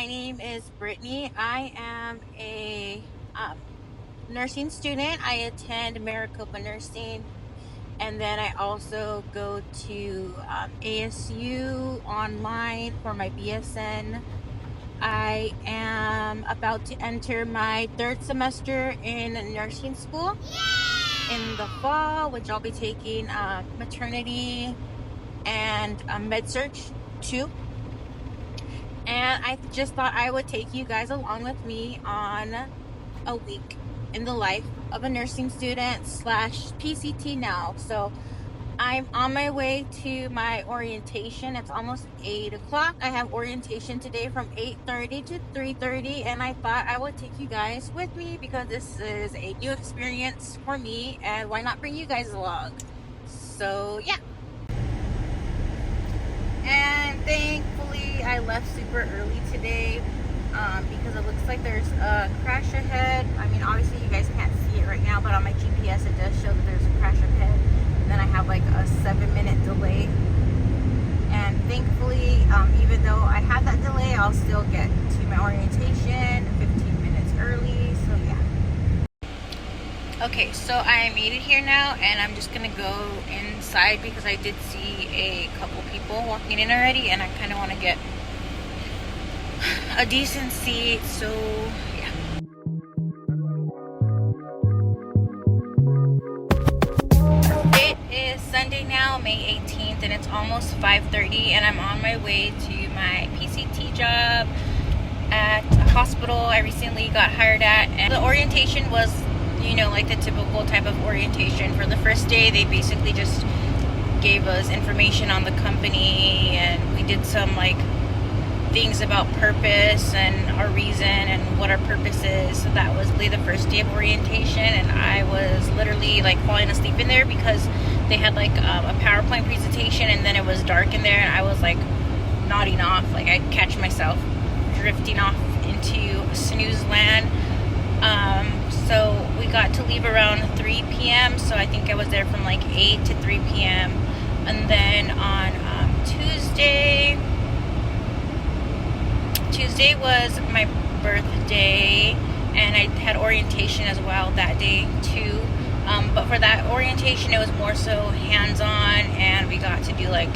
name is Brittany. I am a nursing student. I attend Maricopa Nursing, and then I also go to ASU online for my BSN. I am about to enter my third semester in nursing school in the fall, which I'll be taking maternity and med-surg too. And I just thought I would take you guys along with me on a week in the life of a nursing student / PCT now. So I'm on my way to my orientation. It's almost 8 o'clock. I have orientation today from 8:30 to 3:30, and I thought I would take you guys with me because this is a new experience for me, and why not bring you guys along? So yeah. And thankfully I left super early today because it looks like there's a crash ahead. I mean, obviously you guys can't see it right now, but on my GPS it does show that there's a crash ahead. And then I have like a 7-minute delay. And thankfully, even though I have that delay, I'll still get to my orientation 15 minutes early. So yeah. Okay, so I made it here now, and I'm just gonna go inside because I did see a couple people walking in already, and I kind of want to get a decent seat. So yeah. It is Sunday now, May 18th, and it's almost 5:30, and I'm on my way to my PCT job at a hospital I recently got hired at. And the orientation was, you know, like the typical type of orientation. For the first day, they basically just gave us information on the company, and we did some like things about purpose and our reason and what our purpose is. So that was really the first day of orientation, and I was literally like falling asleep in there because they had like a PowerPoint presentation, and then it was dark in there, and I was like nodding off. Like I'd catch myself drifting off into snooze land. So we got to leave around 3 p.m. So I think I was there from like 8 to 3 p.m. And then on Tuesday was my birthday, and I had orientation as well that day too. But for that orientation, it was more so hands-on, and we got to do like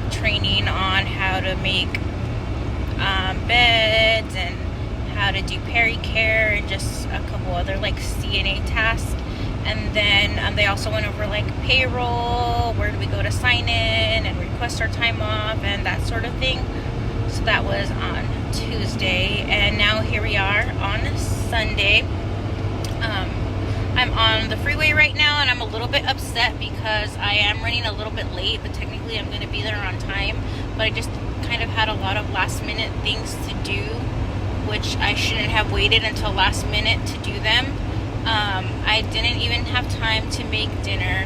training on how to make beds and how to do pericare and just a couple other like CNA tasks. And then they also went over like payroll, where do we go to sign in and request our time off and that sort of thing. So that was on Tuesday, and now here we are on Sunday. I'm on the freeway right now, and I'm a little bit upset because I am running a little bit late, but technically I'm going to be there on time. But I just kind of had a lot of last minute things to do, which I shouldn't have waited until last minute to do them. I didn't even have time to make dinner.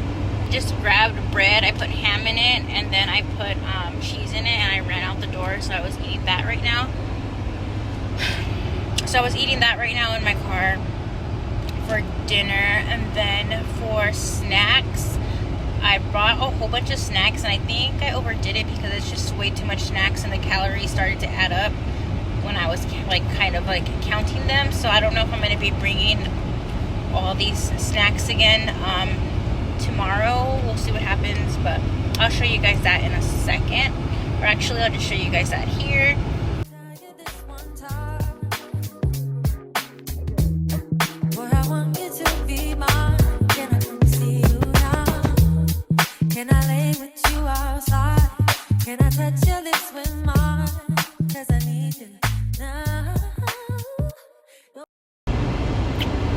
Just grabbed bread, I put ham in it, and then I put cheese in it, and I ran out the door. So I was eating that right now. In my car for dinner. And then for snacks, I brought a whole bunch of snacks, and I think I overdid it because it's just way too much snacks, and the calories started to add up when I was like kind of like counting them. So I don't know if I'm going to be bringing all these snacks again tomorrow. We'll see what happens, but I'll show you guys that in a second. Or actually, I'll just show you guys that here. Can I lay with you outside? Can I touch your lips with mine? 'Cause I need you now.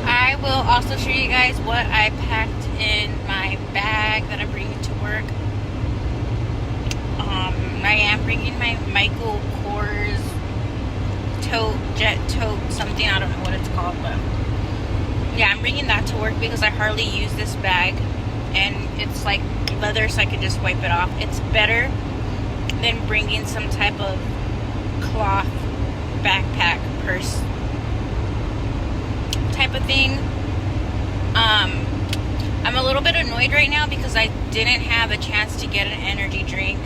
I will also show you guys what I packed in my bag that I'm bringing to work. I am bringing my Michael Kors jet tote, something, I don't know what it's called, but yeah, I'm bringing that to work because I hardly use this bag, and it's like leather, so I could just wipe it off. It's better than bringing some type of cloth backpack, purse type of thing. I'm a little bit annoyed right now because I didn't have a chance to get an energy drink,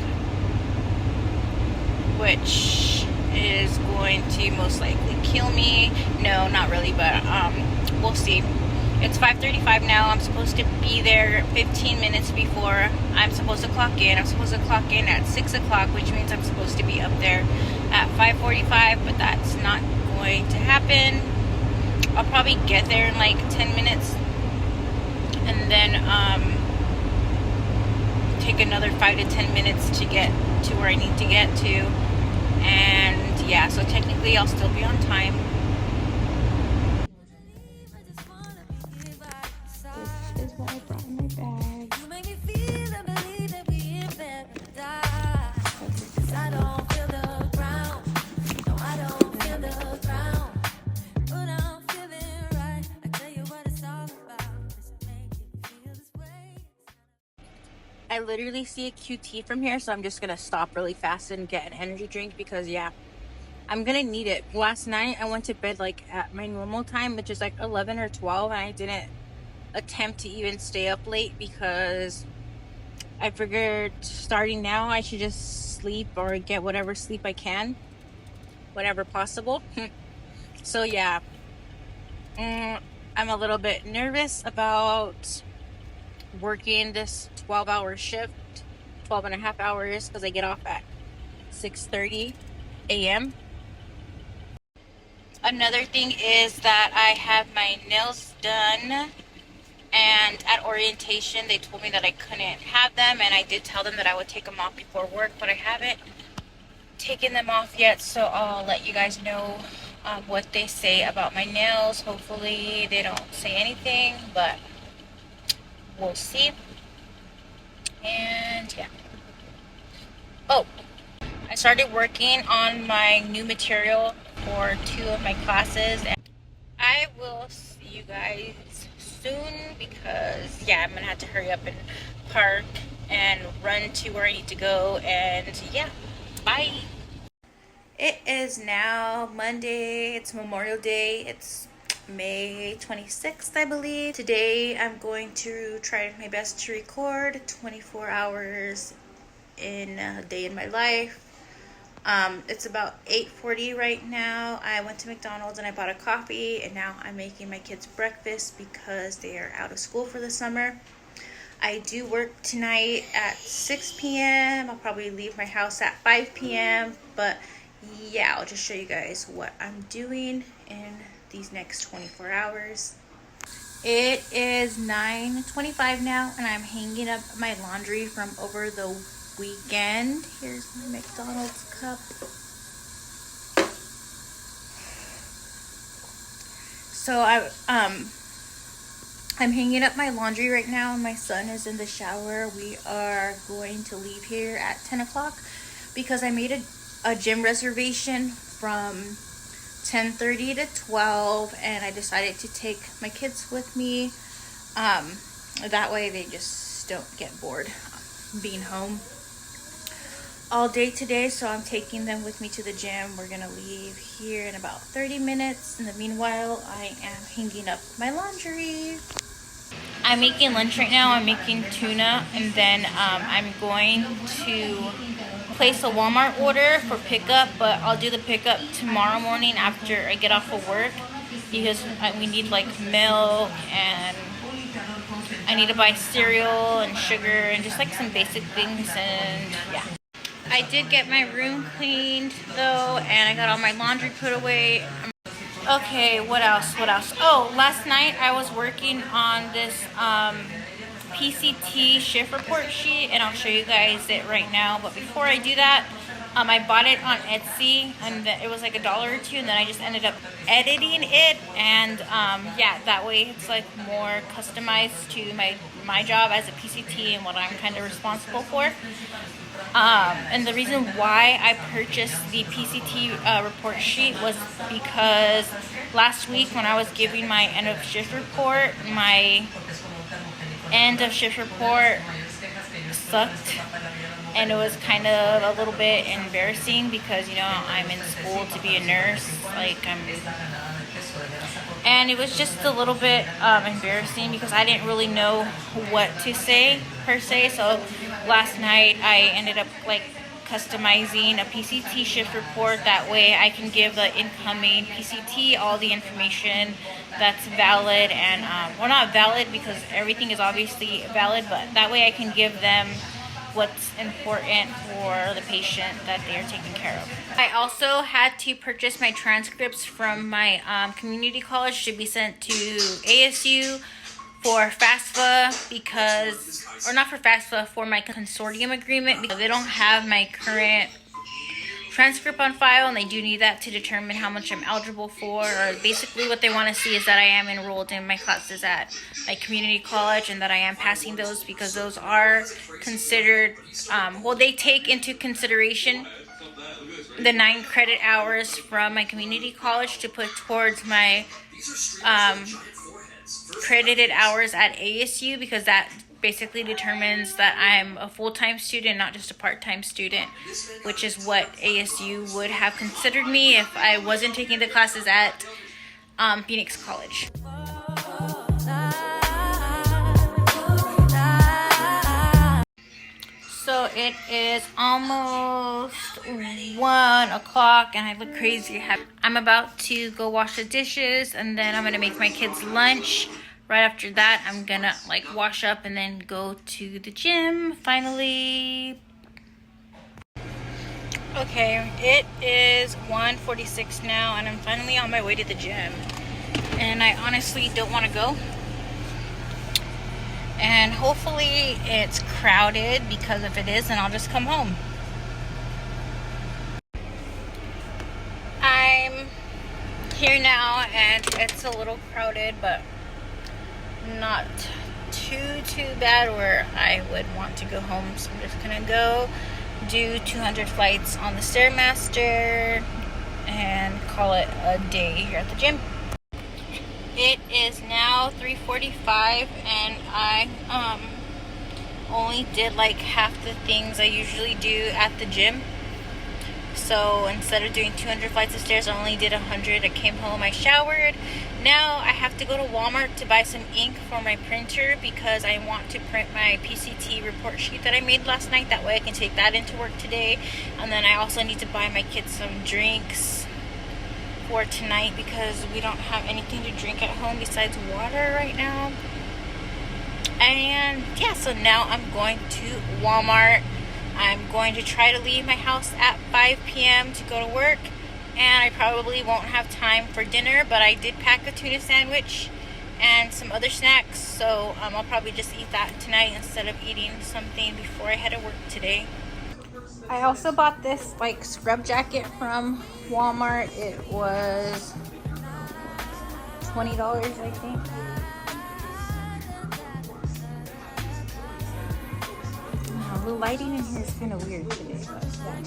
which is going going to most likely kill me. No, not really, but we'll see. It's 5:35 now. I'm supposed to be there 15 minutes before I'm supposed to clock in. I'm supposed to clock in at 6 o'clock, which means I'm supposed to be up there at 5:45, but that's not going to happen. I'll probably get there in like 10 minutes and then take another 5 to 10 minutes to get to where I need to get to. And yeah, so technically I'll still be on time. This is what I brought in my bag. You make me feel and believe that we in paradise. 'Cause I don't feel the ground. No, I don't feel the ground. But I'm feeling right. I tell you what it's all about. It's making me feel this way. I literally see a QT from here, so I'm just gonna stop really fast and get an energy drink because yeah, I'm gonna need it. Last night I went to bed like at my normal time, which is like 11 or 12, and I didn't attempt to even stay up late because I figured starting now I should just sleep or get whatever sleep I can whenever possible. So yeah, I'm a little bit nervous about working this 12-hour shift, 12 and a half hours, because I get off at 6:30 a.m. Another thing is that I have my nails done, and at orientation they told me that I couldn't have them, and I did tell them that I would take them off before work, but I haven't taken them off yet, so I'll let you guys know what they say about my nails. Hopefully they don't say anything, but we'll see. And yeah. Oh, I started working on my new material for 2 of my classes, and I will see you guys soon because yeah, I'm gonna have to hurry up and park and run to where I need to go. And yeah, bye. It is now Monday. It's Memorial Day. It's May 26th, I believe. Today I'm going to try my best to record 24 hours in a day in my life. It's about 8:40 right now. I went to McDonald's and I bought a coffee, and now I'm making my kids breakfast because they are out of school for the summer. I do work tonight at 6 p.m. I'll probably leave my house at 5 p.m. But yeah, I'll just show you guys what I'm doing in these next 24 hours. It is 9:25 now, and I'm hanging up my laundry from over the weekend. Here's my McDonald's cup. So I'm hanging up my laundry right now, and my son is in the shower. We are going to leave here at 10 o'clock because I made a gym reservation from 10:30 to 12, and I decided to take my kids with me. That way they just don't get bored being home all day today, so I'm taking them with me to the gym. We're gonna leave here in about 30 minutes. In the meanwhile, I am hanging up my laundry. I'm making lunch right now. I'm making tuna, and then I'm going to place a Walmart order for pickup, but I'll do the pickup tomorrow morning after I get off of work because we need like milk, and I need to buy cereal and sugar and just like some basic things. And yeah, I did get my room cleaned though, and I got all my laundry put away. Okay, what else? Oh, last night I was working on this PCT shift report sheet, and I'll show you guys it right now. But before I do that, I bought it on Etsy, and it was like $1 or $2, and then I just ended up editing it, and yeah, that way it's like more customized to my job as a PCT and what I'm kind of responsible for. And the reason why I purchased the PCT report sheet was because last week when I was giving my end of shift report, my end of shift report sucked, and it was kind of a little bit embarrassing because, you know, I'm in school to be a nurse, and it was just a little bit embarrassing because I didn't really know what to say per se. So last night I ended up like customizing a PCT shift report. That way I can give the incoming PCT all the information that's valid and, well, not valid because everything is obviously valid, but that way I can give them what's important for the patient that they are taking care of. I also had to purchase my transcripts from my community college to be sent to ASU for FAFSA because, or not for FAFSA, for my consortium agreement, because they don't have my current transcript on file and they do need that to determine how much I'm eligible for, or basically what they want to see is that I am enrolled in my classes at my community college and that I am passing those, because those are considered, well, they take into consideration the 9 credit hours from my community college to put towards my credited hours at ASU, because that basically determines that I'm a full-time student, not just a part-time student, which is what ASU would have considered me if I wasn't taking the classes at Phoenix College. So it is almost 1 o'clock and I look crazy. I'm about to go wash the dishes and then I'm gonna make my kids lunch. Right after that, I'm gonna like wash up and then go to the gym finally. Okay, it is 1:46 now and I'm finally on my way to the gym. And I honestly don't want to go. And hopefully it's crowded, because if it is, then I'll just come home. I'm here now and it's a little crowded, but not too bad where I would want to go home. So I'm just gonna go do 200 flights on the Stairmaster and call it a day here at the gym. It is now 3:45 and I only did like half the things I usually do at the gym. So instead of doing 200 flights of stairs, I only did 100. I came home, I showered. Now I have to go to Walmart to buy some ink for my printer because I want to print my PCT report sheet that I made last night. That way I can take that into work today. And then I also need to buy my kids some drinks for tonight because we don't have anything to drink at home besides water right now. And yeah, so now I'm going to Walmart. I'm going to try to leave my house at 5 p.m. to go to work, and I probably won't have time for dinner, but I did pack a tuna sandwich and some other snacks, so I'll probably just eat that tonight instead of eating something before I head to work today. I also bought this like scrub jacket from Walmart. It was $20, I think. The lighting in here is kind of weird today, but yeah.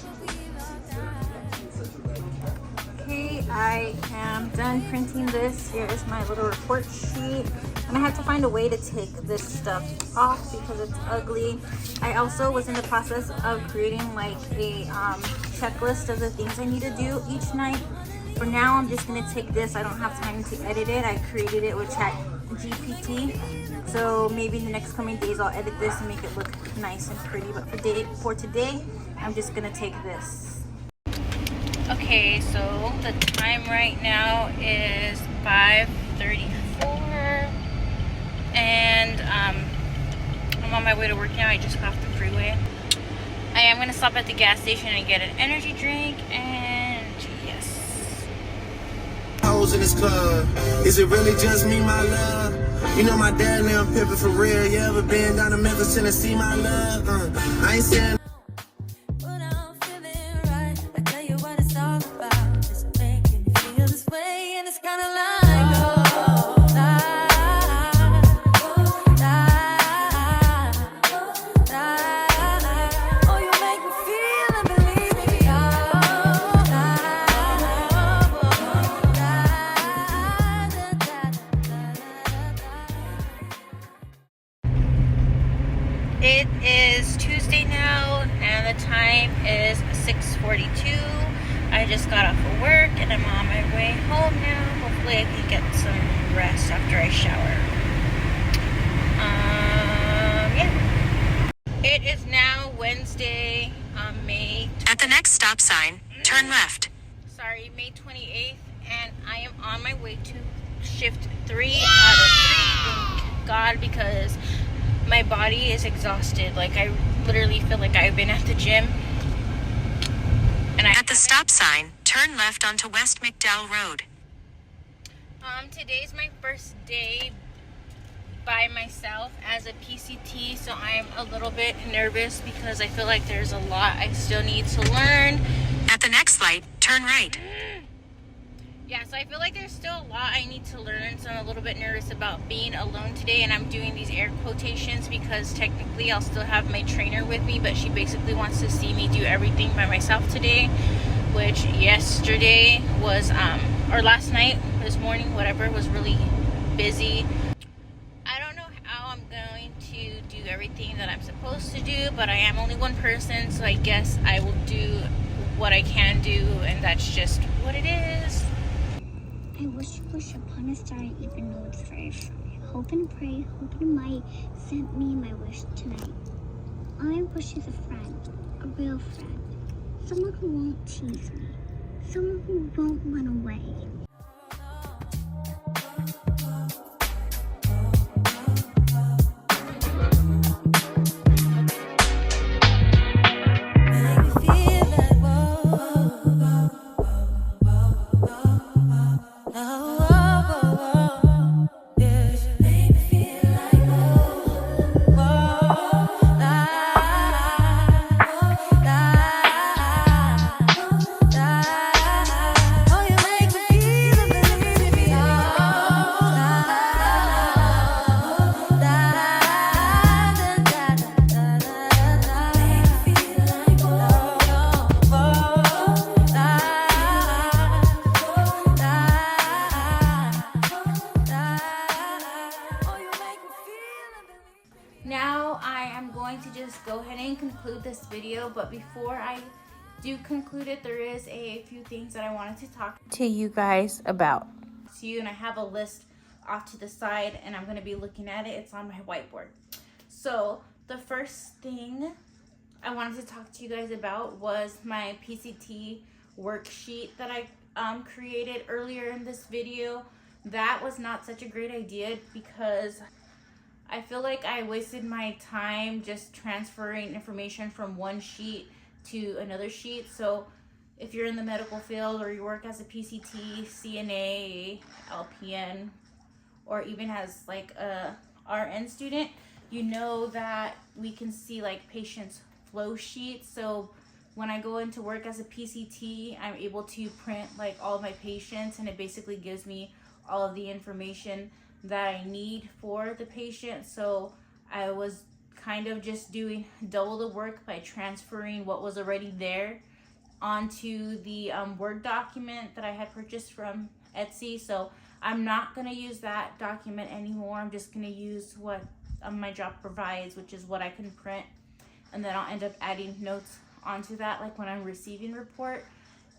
Okay, I am done printing this. Here is my little report sheet. And I have to find a way to take this stuff off because it's ugly. I also was in the process of creating like a checklist of the things I need to do each night. For now, I'm just gonna take this. I don't have time to edit it. I created it with ChatGPT. So maybe in the next coming days, I'll edit this and make it look nice and pretty. But for today, I'm just gonna take this. Okay, so the time right now is 5:34. And I'm on my way to work now. I just got off the freeway. I am going to stop at the gas station and get an energy drink, and yes. Hoes in this club. Is it really just me, my love? You know my dad and I'm pimping for real. You ever been down to Memphis, Tennessee, my love? I ain't saying. It is Tuesday now, and the time is 6:42. I just got off of work, and I'm on my way home now. Hopefully I can get some rest after I shower. Yeah. It is now Wednesday, May the next stop sign, turn left. Sorry, May 28th, and I am on my way to shift 3 out of 3. Thank God, because my body is exhausted. Like, I literally feel like I've been at the gym. And At the stop sign, turn left onto West McDowell Road. Today's my first day by myself as a PCT, so I'm a little bit nervous because I feel like there's a lot I still need to learn. At the next light, turn right. Yeah, so I feel like there's still a lot I need to learn, so I'm a little bit nervous about being alone today, and I'm doing these air quotations because technically I'll still have my trainer with me, but she basically wants to see me do everything by myself today, which yesterday was, or last night, this morning, whatever, was really busy. I don't know how I'm going to do everything that I'm supposed to do, but I am only one person, so I guess I will do what I can do, and that's just what it is. I wish upon a star even though it's very far. Hope and pray, hoping might send me my wish tonight. All I wish is a friend, a real friend. Someone who won't tease me. Someone who won't run away. Now I am going to just go ahead and conclude this video, but before I do conclude it, there is a few things that I wanted to talk to you guys about. And I have a list off to the side, and I'm going to be looking at it. It's on my whiteboard. So the first thing I wanted to talk to you guys about was my PCT worksheet that I created earlier in this video. That was not such a great idea because I feel like I wasted my time just transferring information from one sheet to another sheet. So if you're in the medical field or you work as a PCT, CNA, LPN, or even as like a RN student, you know that we can see like patients' flow sheets. So when I go into work as a PCT, I'm able to print like all of my patients, and it basically gives me all of the information that I need for the patient. So I was kind of just doing double the work by transferring what was already there onto the Word document that I had purchased from Etsy. So I'm not going to use that document anymore. I'm just going to use what my job provides, which is what I can print, and then I'll end up adding notes onto that, like when I'm receiving report.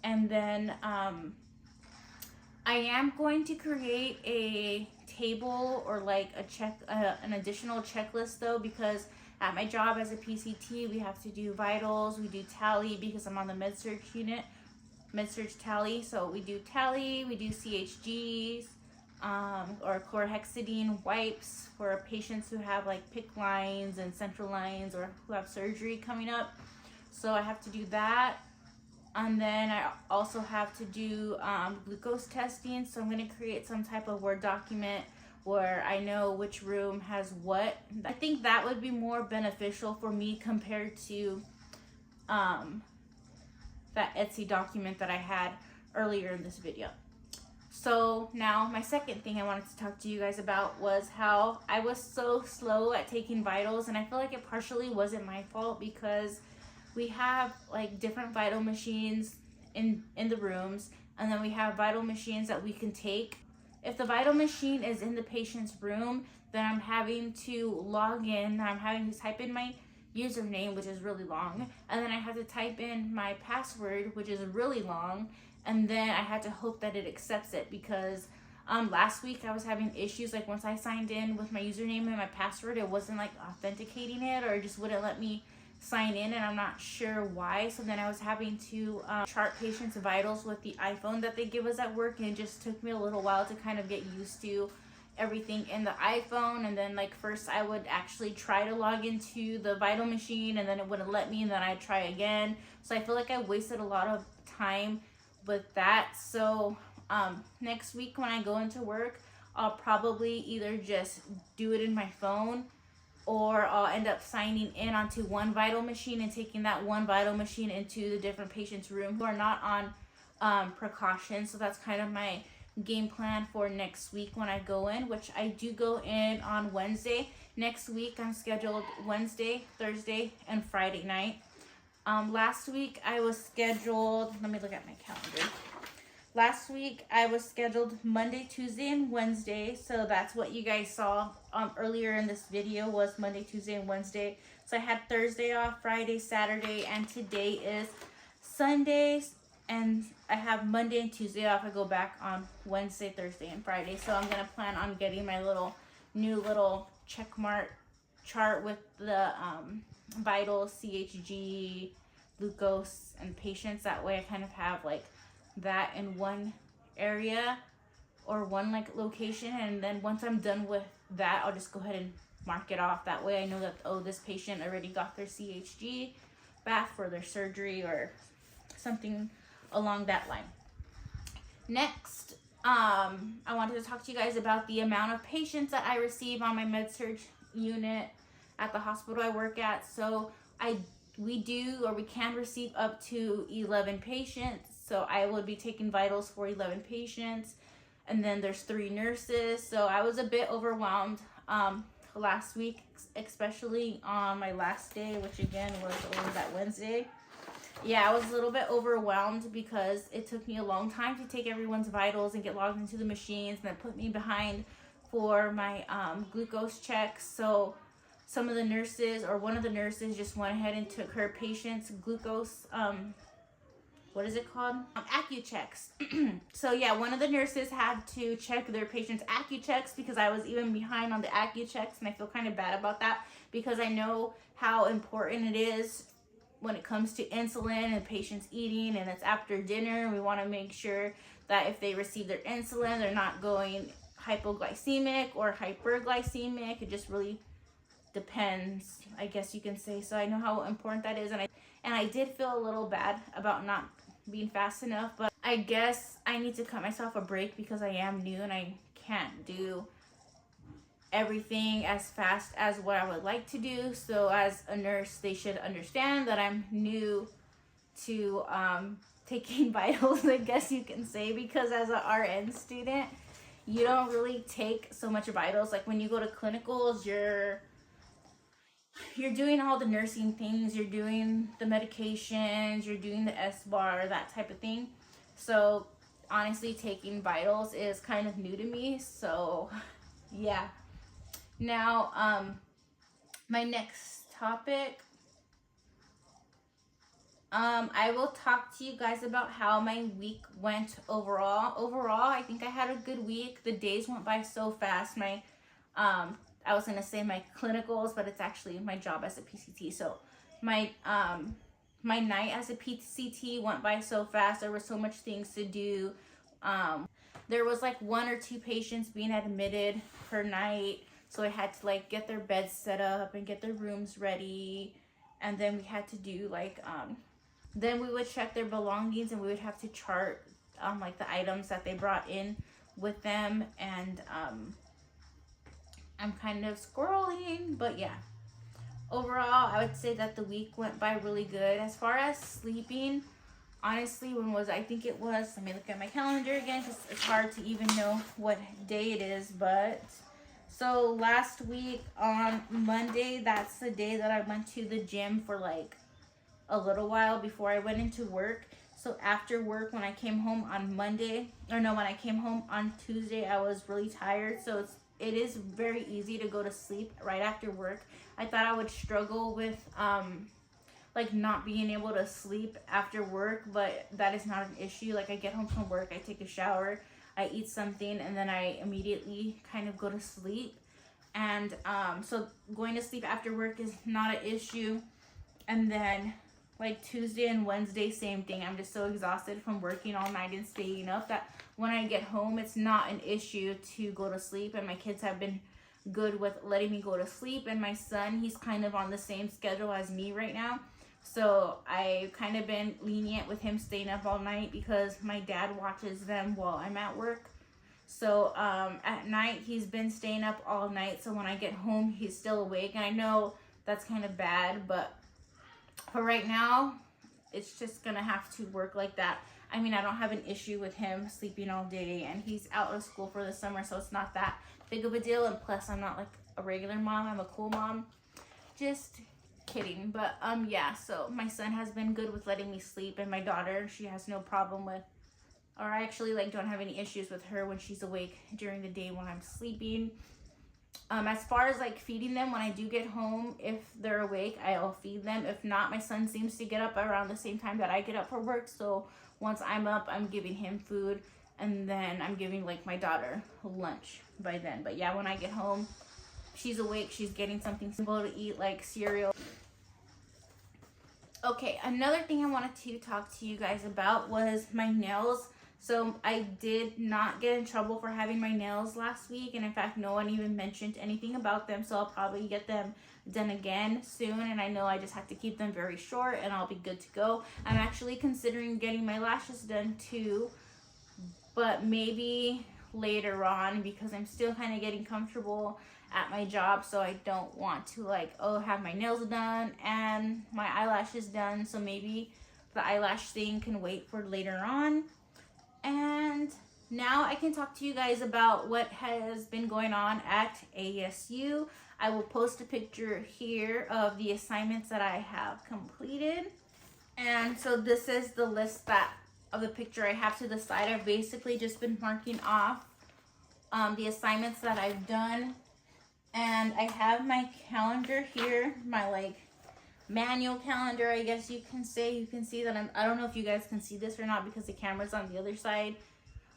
And then I am going to create a table or like an additional checklist though, because at my job as a PCT, we have to do vitals, we do tally because I'm on the med-surg unit, med-surg tally. So we do tally, we do CHGs, or chlorhexidine wipes for patients who have like PICC lines and central lines or who have surgery coming up. So I have to do that. And then I also have to do glucose testing. So I'm going to create some type of Word document where I know which room has what. I think that would be more beneficial for me compared to that Etsy document that I had earlier in this video. So now my second thing I wanted to talk to you guys about was how I was so slow at taking vitals, and I feel like it partially wasn't my fault because we have like different vital machines in the rooms, and then we have vital machines that we can take. If the vital machine is in the patient's room, then I'm having to log in, I'm having to type in my username, which is really long, and then I have to type in my password, which is really long, and then I had to hope that it accepts it because last week I was having issues, like once I signed in with my username and my password, it wasn't like authenticating it, or it just wouldn't let me sign in, and I'm not sure why. So then I was having to chart patients' vitals with the iPhone that they give us at work, and it just took me a little while to kind of get used to everything in the iPhone. And then like first I would actually try to log into the vital machine, and then it wouldn't let me, and then I'd try again. So I feel like I wasted a lot of time with that. So next week when I go into work, I'll probably either just do it in my phone, or I'll end up signing in onto one vital machine and taking that one vital machine into the different patients' room who are not on precaution. So that's kind of my game plan for next week when I go in, which I do go in on Wednesday. Next week I'm scheduled Wednesday, Thursday, and Friday night. Last week I was scheduled, let me look at my calendar. Last week I was scheduled Monday, Tuesday, and Wednesday. So that's what you guys saw earlier in this video, was Monday, Tuesday, and Wednesday. So I had Thursday off, Friday, Saturday, and today is Sundays. And I have Monday and Tuesday off. I go back on Wednesday, Thursday, and Friday. So I'm gonna plan on getting my new little check mark chart with the vitals, CHG, glucose, and patients. That way I kind of have like that in one area or one like location, and then once I'm done with that, I'll just go ahead and mark it off. That way I know that, oh, this patient already got their CHG bath for their surgery or something along that line. Next, I wanted to talk to you guys about the amount of patients that I receive on my med-surg unit at the hospital I work at. So we can receive up to 11 patients. So I would be taking vitals for 11 patients, and then there's 3 nurses. So I was a bit overwhelmed last week, especially on my last day, which again was that Wednesday. Yeah, I was a little bit overwhelmed because it took me a long time to take everyone's vitals and get logged into the machines, and that put me behind for my glucose checks. So some of the nurses, or one of the nurses, just went ahead and took her patient's glucose what is it called? AccuChecks. So yeah, one of the nurses had to check their patient's AccuChecks because I was even behind on the AccuChecks, and I feel kind of bad about that because I know how important it is when it comes to insulin and patients eating, and it's after dinner. We want to make sure that if they receive their insulin, they're not going hypoglycemic or hyperglycemic. It just really depends, I guess you can say. So I know how important that is, and I did feel a little bad about not being fast enough, but I guess I need to cut myself a break because I am new and I can't do everything as fast as what I would like to do. So as a nurse, they should understand that I'm new to taking vitals, I guess you can say, because as an RN student, you don't really take so much vitals. Like when you go to clinicals, you're doing all the nursing things, you're doing the medications, you're doing the S-bar, that type of thing. So honestly, taking vitals is kind of new to me. So yeah. Now, my next topic, I will talk to you guys about how my week went overall. Overall, I think I had a good week. The days went by so fast. I was gonna say my clinicals, but it's actually my job as a PCT. So my night as a PCT went by so fast. There were so much things to do. There was like 1 or 2 patients being admitted per night. So I had to like get their beds set up and get their rooms ready. And then we had to do like, then we would check their belongings, and we would have to chart like the items that they brought in with them. And I'm kind of scrolling, but yeah. Overall, I would say that the week went by really good. As far as sleeping, honestly, I think it was, let me look at my calendar again because it's hard to even know what day it is, but so last week on Monday, that's the day that I went to the gym for like a little while before I went into work. So after work, when I came home on when I came home on Tuesday, I was really tired. So it is very easy to go to sleep right after work. I thought I would struggle with like not being able to sleep after work, but that is not an issue. Like I get home from work, I take a shower, I eat something, and then I immediately kind of go to sleep. And so going to sleep after work is not an issue. And then like Tuesday and Wednesday, same thing. I'm just so exhausted from working all night and staying up that when I get home, it's not an issue to go to sleep. And my kids have been good with letting me go to sleep. And my son, he's kind of on the same schedule as me right now. So I've kind of been lenient with him staying up all night because my dad watches them while I'm at work. So at night, he's been staying up all night. So when I get home, he's still awake. And I know that's kind of bad, but for right now, it's just gonna have to work like that. I mean, I don't have an issue with him sleeping all day, and he's out of school for the summer, so it's not that big of a deal. And plus, I'm not like a regular mom, I'm a cool mom. Just kidding. But yeah, so my son has been good with letting me sleep, and my daughter, she has no problem with, or I actually like don't have any issues with her when she's awake during the day when I'm sleeping. As far as like feeding them, when I do get home, if they're awake, I'll feed them. If not, my son seems to get up around the same time that I get up for work. So once I'm up, I'm giving him food, and then I'm giving like my daughter lunch by then. But yeah, when I get home, she's awake, she's getting something simple to eat like cereal. Okay, another thing I wanted to talk to you guys about was my nails. So I did not get in trouble for having my nails last week, and in fact no one even mentioned anything about them, so I'll probably get them done again soon. And I know I just have to keep them very short and I'll be good to go. I'm actually considering getting my lashes done too, but maybe later on because I'm still kind of getting comfortable at my job, so I don't want to like have my nails done and my eyelashes done. So maybe the eyelash thing can wait for later on. And now I can talk to you guys about what has been going on at ASU. I will post a picture here of the assignments that I have completed. And so this is the list of the picture I have to the side. I've basically just been marking off the assignments that I've done. And I have my calendar here, my like manual calendar, I guess you can say. You can see that I don't know if you guys can see this or not because the camera's on the other side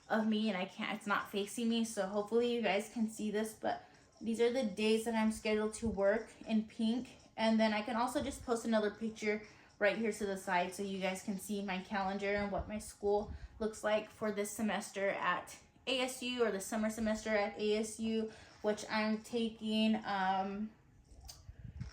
of me and it's not facing me, so hopefully you guys can see this. But these are the days that I'm scheduled to work in pink. And then I can also just post another picture right here to the side so you guys can see my calendar and what my school looks like for this semester at ASU, or the summer semester at ASU, which I'm taking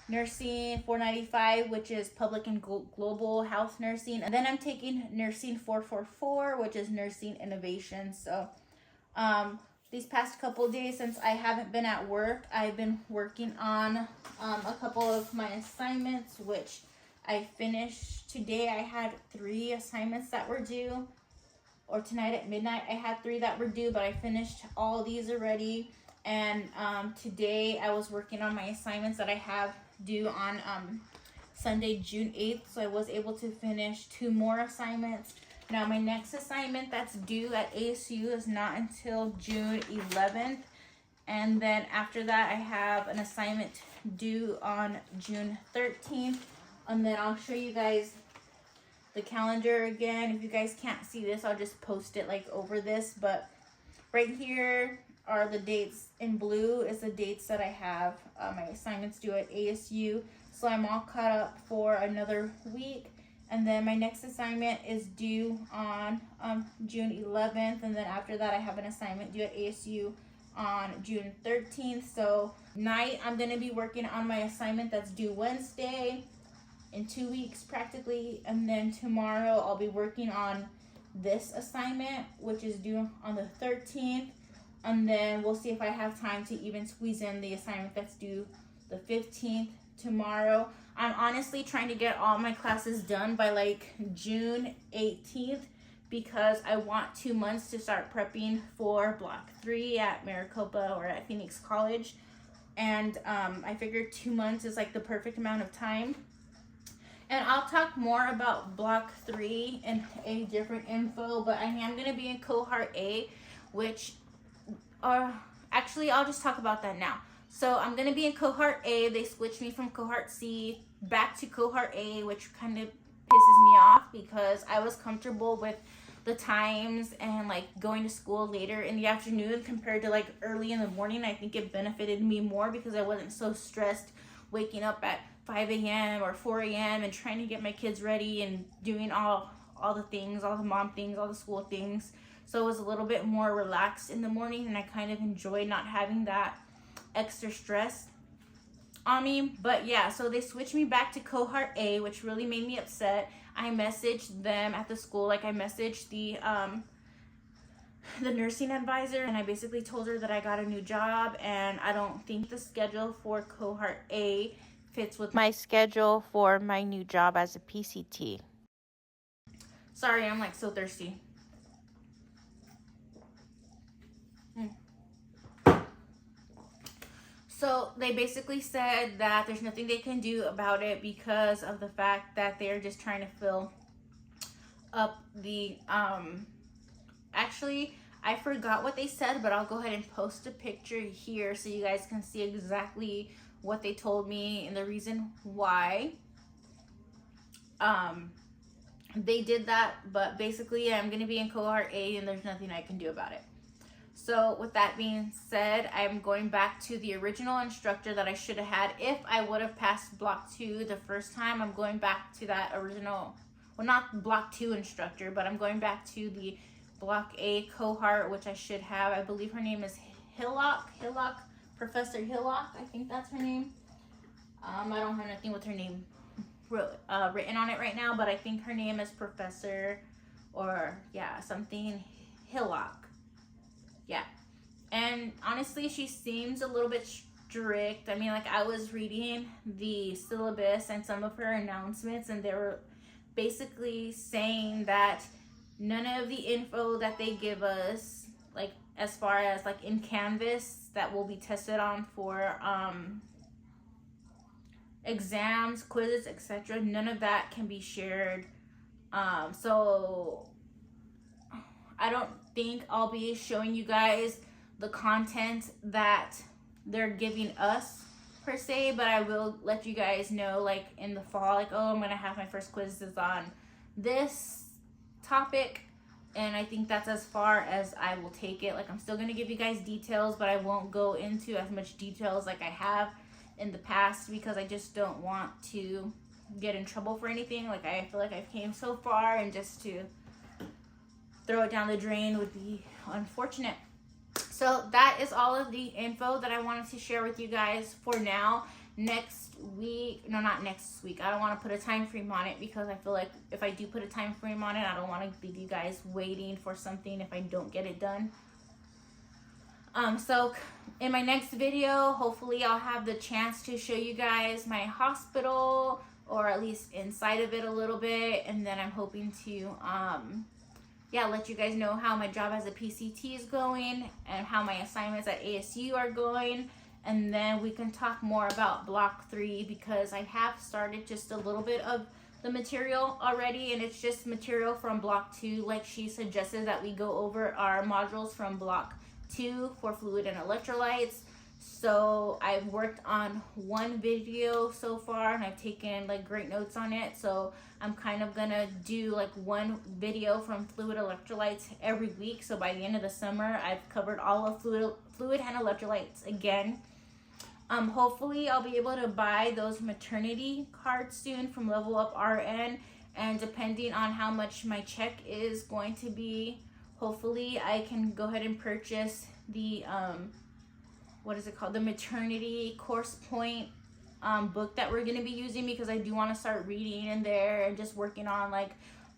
Nursing 495, which is Public and Global Health Nursing. And then I'm taking Nursing 444, which is Nursing Innovation. So these past couple of days since I haven't been at work, I've been working on a couple of my assignments, which I finished today. I had 3 assignments that were due, or tonight at midnight I had 3 that were due, but I finished all these already. And today I was working on my assignments that I have due on Sunday, June 8th. So I was able to finish 2 more assignments. Now my next assignment that's due at ASU is not until June 11th. And then after that I have an assignment due on June 13th. And then I'll show you guys the calendar again. If you guys can't see this, I'll just post it like over this. But right here are the dates in blue is the dates that I have my assignments due at ASU. So I'm all caught up for another week. And then my next assignment is due on June 11th. And then after that I have an assignment due at ASU on June 13th. So tonight I'm going to be working on my assignment that's due Wednesday in 2 weeks practically. And then tomorrow I'll be working on this assignment, which is due on the 13th. And then we'll see if I have time to even squeeze in the assignment that's due the 15th tomorrow. I'm honestly trying to get all my classes done by like June 18th because I want 2 months to start prepping for Block 3 at Maricopa or at Phoenix College. And I figured 2 months is like the perfect amount of time. And I'll talk more about Block 3 in a different info, but I am going to be in Cohort A, which actually I'll just talk about that now. So I'm going to be in Cohort A. They switched me from Cohort C back to Cohort A, which kind of pisses me off because I was comfortable with the times and like going to school later in the afternoon compared to like early in the morning. I think it benefited me more because I wasn't so stressed waking up at 5 a.m. or 4 a.m. and trying to get my kids ready and doing all the things, all the mom things, all the school things. So it was a little bit more relaxed in the morning, and I kind of enjoyed not having that extra stress on me. But yeah, so they switched me back to cohort A, which really made me upset. I messaged them at the school, like I messaged the nursing advisor, and I basically told her that I got a new job and I don't think the schedule for cohort A fits with my schedule for my new job as a PCT. Sorry, I'm like so thirsty. So they basically said that there's nothing they can do about it because of the fact that they're just trying to fill up the actually I forgot what they said, but I'll go ahead and post a picture here so you guys can see exactly what they told me and the reason why they did that. But basically I'm going to be in cohort A and there's nothing I can do about it. So with that being said, I'm going back to the original instructor that I should have had. If I would have passed block 2 the first time, I'm going back to that original, well, not block 2 instructor, but I'm going back to the block A cohort, which I should have. I believe her name is Hillock, Professor Hillock, I think that's her name. I don't have nothing with her name written on it right now, but I think her name is Professor, or yeah, something Hillock. Yeah, and honestly, she seems a little bit strict. I mean, like, I was reading the syllabus and some of her announcements, and they were basically saying that none of the info that they give us, like, as far as, like, in Canvas that will be tested on for exams, quizzes, etc., none of that can be shared. So I don't think I'll be showing you guys the content that they're giving us per se, but I will let you guys know, like, in the fall, like, oh, I'm gonna have my first quizzes on this topic, and I think that's as far as I will take it. Like, I'm still gonna give you guys details, but I won't go into as much details like I have in the past because I just don't want to get in trouble for anything. Like, I feel like I've came so far, and just to throw it down the drain would be unfortunate. So that is all of the info that I wanted to share with you guys for now. Next week, no, not next week, I don't want to put a time frame on it because I feel like if I do put a time frame on it, I don't want to leave you guys waiting for something if I don't get it done. So in my next video, hopefully I'll have the chance to show you guys my hospital, or at least inside of it a little bit, and then I'm hoping to let you guys know how my job as a PCT is going and how my assignments at ASU are going. And then we can talk more about block 3 because I have started just a little bit of the material already, and it's just material from block 2. Like she suggested that we go over our modules from block 2 for fluid and electrolytes. So I've worked on one video so far and I've taken like great notes on it. So I'm kind of gonna do like one video from fluid electrolytes every week. So by the end of the summer, I've covered all of fluid and electrolytes again. Hopefully I'll be able to buy those maternity cards soon from Level Up RN, and depending on how much my check is going to be, hopefully I can go ahead and purchase the the maternity course point book that we're going to be using, because I do want to start reading in there and just working on like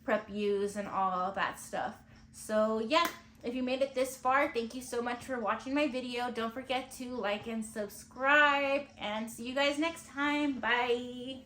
prep use and all that stuff. So yeah, if you made it this far, thank you so much for watching my video. Don't forget to like and subscribe, and see you guys next time. Bye.